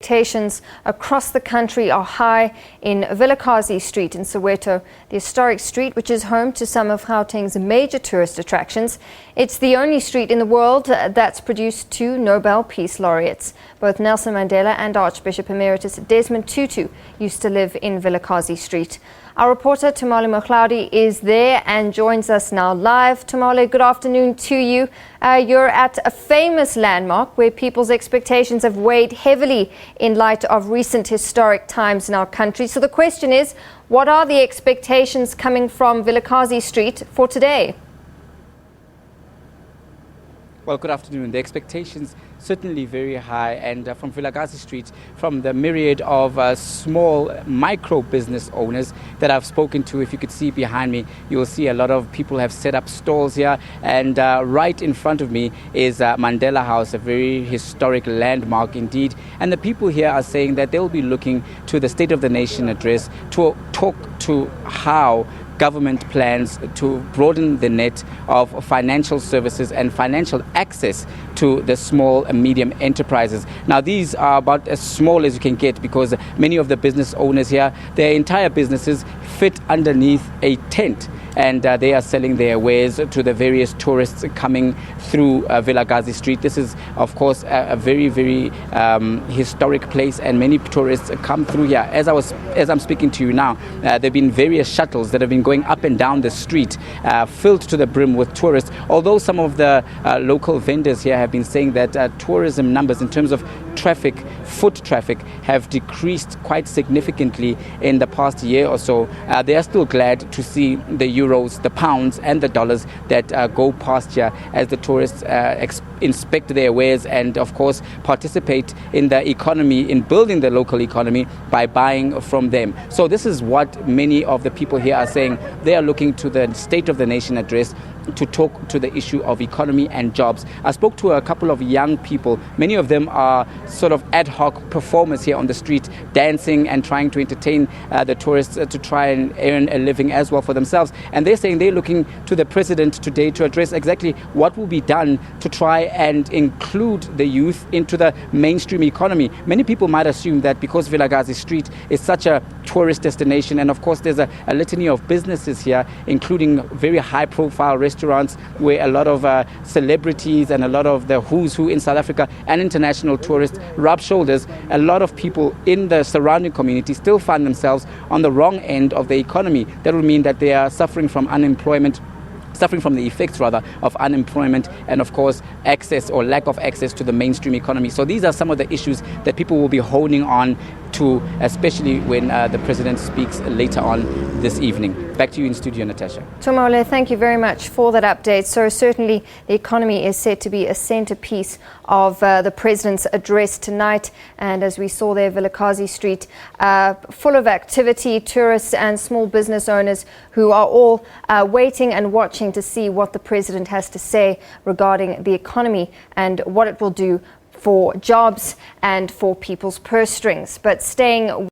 expectations across the country are high in Vilakazi Street in Soweto, the historic street which is home to some of Gauteng's major tourist attractions. It's the only street in the world that's produced two Nobel Peace Laureates. Both Nelson Mandela and Archbishop Emeritus Desmond Tutu used to live in Vilakazi Street. Our reporter Tumaole Mohlaoli is there and joins us now live. Tumaole, good afternoon to you. You're at a famous landmark where people's expectations have weighed heavily in light of recent historic times in our country. So the question is, what are the expectations coming from Vilakazi Street for today? Well, good afternoon. The expectations certainly very high, and from Vilakazi Street, from the myriad of small micro business owners that I've spoken to, if you could see behind me, you will see a lot of people have set up stalls here, and right in front of me is Mandela House, a very historic landmark indeed. And the people here are saying that they'll be looking to the State of the Nation address to talk to how government plans to broaden the net of financial services and financial access to the small and medium enterprises. Now, these are about as small as you can get, because many of the business owners here, their entire businesses fit underneath a tent, and they are selling their wares to the various tourists coming through Vilakazi Street. This is, of course, a very, very historic place, and many tourists come through here. As I'm speaking to you now, there have been various shuttles that have been going up and down the street, filled to the brim with tourists. Although some of the local vendors here have been saying that tourism numbers in terms of traffic, foot traffic, have decreased quite significantly in the past year or so, they are still glad to see the euros, the pounds and the dollars that go past here as the tourists inspect their wares and, of course, participate in the economy, in building the local economy by buying from them. So this is what many of the people here are saying. They are looking to the State of the Nation address to talk to the issue of economy and jobs. I spoke to a couple of young people. Many of them are sort of ad hoc performers here on the street, dancing and trying to entertain the tourists to try and earn a living as well for themselves. And they're saying they're looking to the president today to address exactly what will be done to try and include the youth into the mainstream economy. Many people might assume that because Vilakazi Street is such a tourist destination, and of course there's a litany of businesses here, including very high-profile restaurants where a lot of celebrities and a lot of the who's who in South Africa and international tourists rub shoulders. A lot of people in the surrounding community still find themselves on the wrong end of the economy. That will mean that they are suffering from unemployment, suffering from the effects rather of unemployment, and of course access or lack of access to the mainstream economy. So these are some of the issues that people will be honing on to, especially when the president speaks later on this evening. Back to you in studio, Natasha. Tumaole, thank you very much for that update. So certainly the economy is set to be a centerpiece of the president's address tonight. And as we saw there, Vilakazi Street full of activity, tourists and small business owners who are all waiting and watching to see what the president has to say regarding the economy and what it will do for jobs and for people's purse strings. But staying